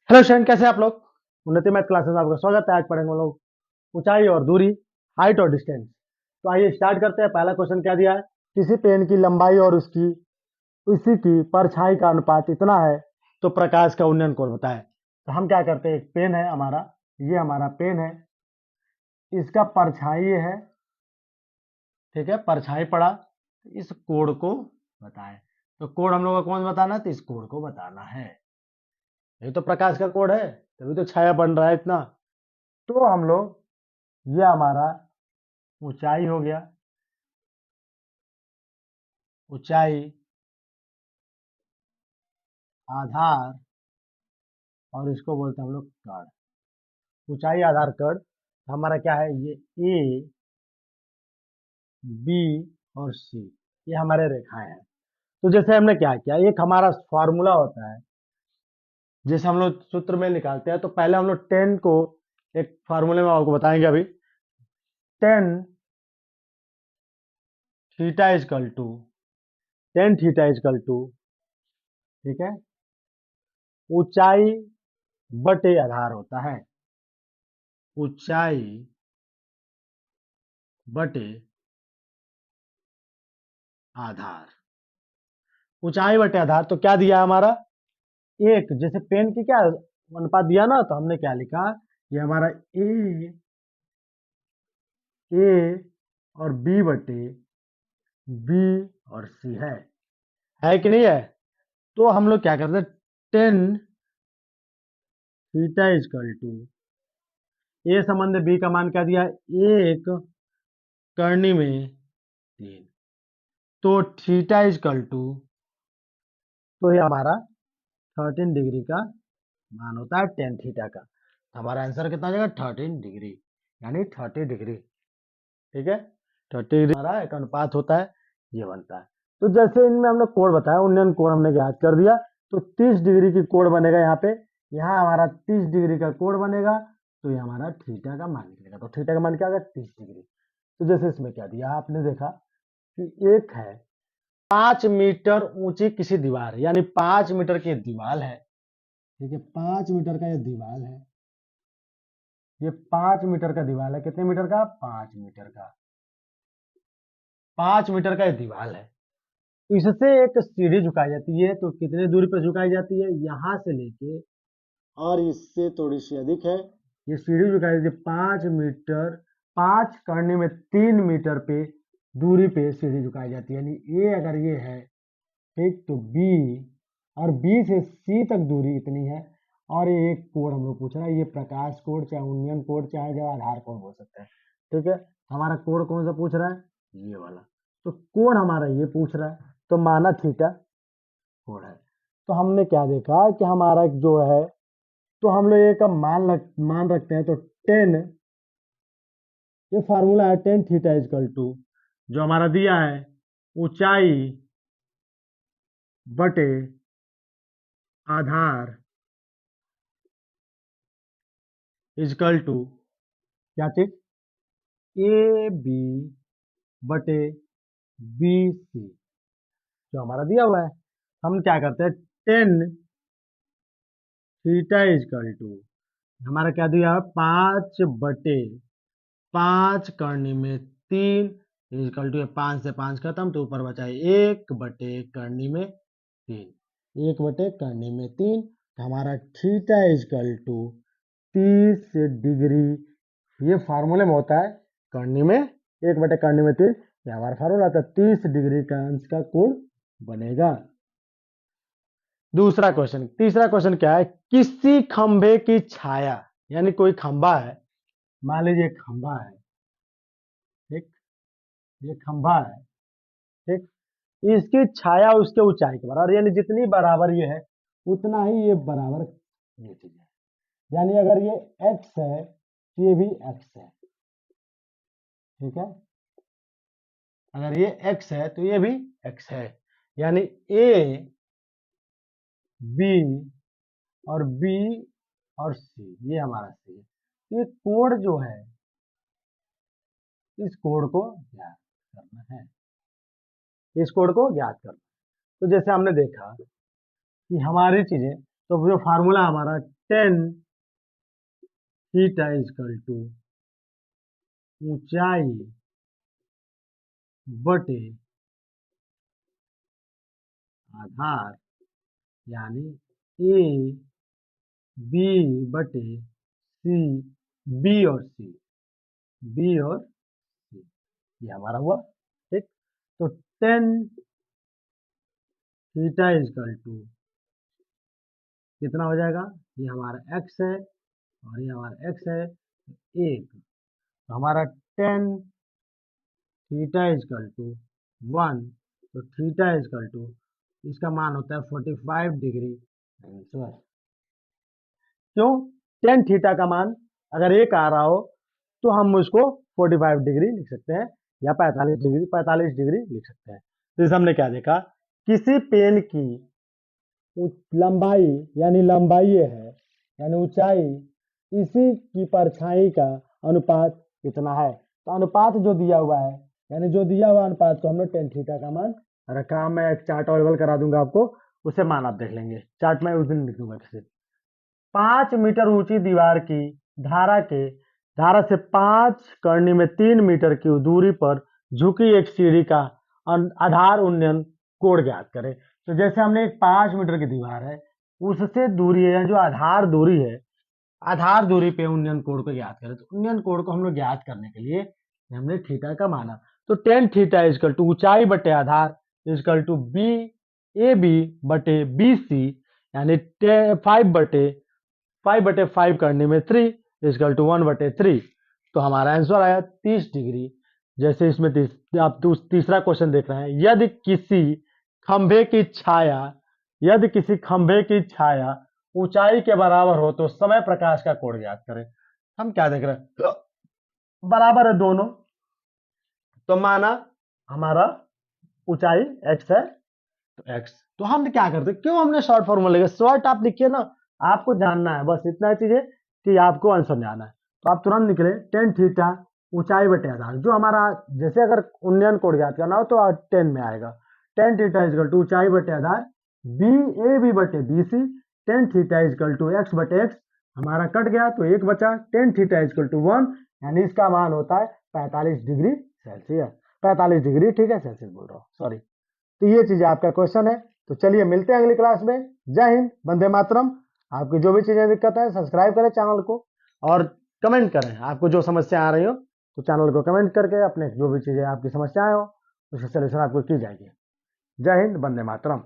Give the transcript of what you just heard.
Hello student, कैसे हैं आप लोग। उन्नति मैथ क्लासेस में आपका स्वागत है। आज पढ़ेंगे हम लोग ऊंचाई और दूरी, हाइट और डिस्टेंस। तो आइए स्टार्ट करते हैं। पहला क्वेश्चन क्या दिया है, किसी पेन की लंबाई और उसी की परछाई का अनुपात इतना है तो प्रकाश का उन्नयन कोण बताएं। तो हम क्या करते हैं, एक पेन है हमारा, ये हमारा पेन है, इसका परछाई है, ठीक है, परछाई पड़ा, इस कोण को बताएं। तो कोण हम लोग को कौन बताना है, तो इस कोण को बताना है। ये तो प्रकाश का कोण है, तभी तो छाया बन रहा है इतना। तो हम लोग, ये हमारा ऊंचाई हो गया, ऊंचाई, आधार, और इसको बोलते हैं हम लोग कर्ण। ऊंचाई, आधार, कर्ण। हमारा क्या है, ये ए, बी और सी, ये हमारे रेखाएं हैं। तो जैसे हमने क्या किया, एक हमारा फॉर्मूला होता है, जैसे हम लोग सूत्र में निकालते हैं। तो पहले हम लोग टेन को एक फार्मूले में आपको बताएंगे अभी। Tan theta is equal to, tan theta is equal to, ठीक है, ऊंचाई बटे आधार होता है। ऊंचाई बटे आधार, ऊंचाई बटे आधार। तो क्या दिया हमारा, एक, जैसे पेन की क्या अनुपात दिया ना, तो हमने क्या लिखा, ये हमारा ए और बी बटे बी और सी है कि नहीं है। तो हम लोग क्या करते हैं, टेन थीटा इजकल टू, ए संबंध बी का मान क्या दिया, एक करनी में तीन, तो थीटा इजकल टू, तो ये हमारा 13 डिग्री का मान होता है टेन थीटा का। तो हमारा आंसर कितना आ जाएगा, 13 डिग्री, यानी 30 डिग्री, ठीक है। 30 डिग्री हमारा एक अनुपात होता है, ये बनता है। तो जैसे इनमें हमने कोण बताया, उन्नयन कोण हमने ज्ञात कर दिया। तो 30 डिग्री की कोण बनेगा यहाँ पे, यहाँ हमारा 30 डिग्री का कोण बनेगा। तो ये हमारा थीटा का मान निकलेगा। तो थीटा का मान क्या होगा, 30 डिग्री। तो जैसे इसमें क्या दिया, आपने देखा कि एक है 5 मीटर ऊंची किसी दीवार, यानी 5 मीटर की दीवार है, ठीक है, 5 मीटर का ये दीवार है, ये 5 मीटर का दीवार है। कितने मीटर का, 5 मीटर का, 5 मीटर का ये दीवार है। इससे एक सीढ़ी झुकाई जाती है, तो कितनी दूरी पर झुकाई जाती है, यहां से लेके, और इससे थोड़ी सी अधिक है, ये सीढ़ी झुकाई जाती है 5 मीटर, 5 करने में 3 मीटर पे दूरी पे सीढ़ी झुकाई जाती है। यानी ए अगर ये है, ठीक, तो बी, और बी से सी तक दूरी इतनी है। और ये एक कोण हम लोग पूछ रहा है, ये प्रकाश कोण, चाहे उन्नयन कोण, चाहे जो आधार कोण बोल सकते हैं, ठीक है। हमारा कोण कौन सा पूछ रहा है, ये वाला। तो कोण हमारा ये पूछ रहा है, तो माना थीटा कोण है। तो हमने क्या देखा कि हमारा जो है, तो हम लोग ये का मान रखते हैं। तो टेन, ये फार्मूला है, टेन थीटा इजकल टू, जो हमारा दिया है, ऊंचाई बटे आधार इजकल टू, क्या चीज, ए बी बटे बी सी, जो हमारा दिया हुआ है। हम क्या करते हैं, टेन थीटा इजकल टू, हमारा क्या दिया है, 5/5 करने में 3, इजकल टू 5 से 5 खत्म, तो ऊपर बचा है 1/करने में 3, 1/करने में 3। तो हमारा थीटा इजकल टू 30 डिग्री, ये फार्मूले में होता है, करने में 1/करने में 3, ये हमारा फार्मूला था, 30 डिग्री का अंश का कोण बनेगा। दूसरा क्वेश्चन, तीसरा क्वेश्चन क्या है, किसी खंभे की छाया, यानी कोई खंभा है, मान लीजिए खंभा है, ठीक, ये खंभा है, ठीक, इसकी छाया उसके ऊंचाई के बराबर, यानी जितनी बराबर ये है उतना ही ये बराबर ये चीज है। यानी अगर ये x है तो ये भी x है, ठीक है, अगर ये x है तो ये भी x है। यानी a, b और b और c, ये हमारा c है। ये कोण जो है, इस कोण को ज्ञात करना है, इस कोण को ज्ञात करना। तो जैसे हमने देखा कि हमारी चीजें, तो जो फार्मूला हमारा टेन थीटा इजकल टू ऊंचाई बटे आधार, यानी ए बी बटे सी, बी और सी, बी और सी, ये हमारा हुआ। ठीक, तो टेन थीटा इजकल टू कितना हो जाएगा, ये हमारा x है और ये हमारा x है, एक, तो हमारा टेन थीटा इजकल टू 1, तो थीटा इजकल टू इसका मान होता है 45 डिग्री आंसर। क्यों, टेन थीटा का मान अगर एक आ रहा हो तो हम उसको 45 डिग्री लिख सकते हैं या 45 डिग्री लिख सकते हैं। तो इसे हमने क्या देखा, किसी पेन की लंबाई यानी लंबाई ये है, यानी ऊंचाई इसी की परछाई का अनुपात कितना है। तो अनुपात जो दिया हुआ है, यानी जो दिया हुआ अनुपात को हमने टेन थीटा का मान रखा। मैं एक चार्ट अवेलेबल करा दूंगा आपको, उसे मान आप देख लेंगे। चार्ट में उस दिन लिख दूंगा किसी। 5 मीटर ऊंची दीवार की धारा से 5 करनी में 3 मीटर की दूरी पर झुकी एक सीढ़ी का आधार उन्नयन कोण ज्ञात करें। तो जैसे हमने एक 5 मीटर की दीवार है, उससे दूरी है जो आधार दूरी है, आधार दूरी पे उन्नयन कोण को ज्ञात करें। तो उन्नयन कोण को हम लोग ज्ञात करने के लिए हमने थीटा का माना। तो टेन थीटा इजकल टू ऊंचाई बटे आधार is equal to B A B बटे बी सी, यानी 5/5 करने में 3 इजकल टू 1/3। तो हमारा आंसर आया 30 डिग्री। जैसे इसमें आप तीसरा क्वेश्चन देख रहे हैं, यदि किसी खंभे की छाया ऊंचाई के बराबर हो तो समय प्रकाश का कोण ज्ञात करें। हम क्या देख रहे हैं, बराबर है दोनों, तो माना हमारा ऊंचाई x है तो x, तो हम क्या करते हैं, क्यों हमने शॉर्ट फॉर्मूला लिखा, शॉर्ट आप लिखिए ना, आपको जानना है बस इतना चीज है कि आपको आंसर में आना है। तो आप तुरंत निकले टेन थीटा ऊंचाई बटे आधार, जो हमारा जैसे अगर उन्नयन कोण ज्ञात करना हो तो 10 में आएगा। टेन थीटा इजकल टू ऊंचाई बटे आधार बी ए बी बटे B C, tan theta is equal to x बटे एक्स, हमारा कट गया तो एक बचा, टेन थीटा इजकल टू 1, यानी इसका मान होता है 45 डिग्री सेल्सियस, 45 डिग्री, ठीक है, सेल्सियस बोल रहा हूँ, सॉरी। तो ये चीज आपका क्वेश्चन है। तो चलिए मिलते हैं अगली क्लास में। जय हिंद, वंदे मातरम। आपकी जो भी चीजें दिक्कत है सब्सक्राइब करें चैनल को और कमेंट करें, आपको जो समस्या आ रही हो तो चैनल को कमेंट करके अपने जो भी चीजें आपकी समस्याएं हो उसकी सलूशन आपको की जाएगी। जय हिंद, वंदे मातरम।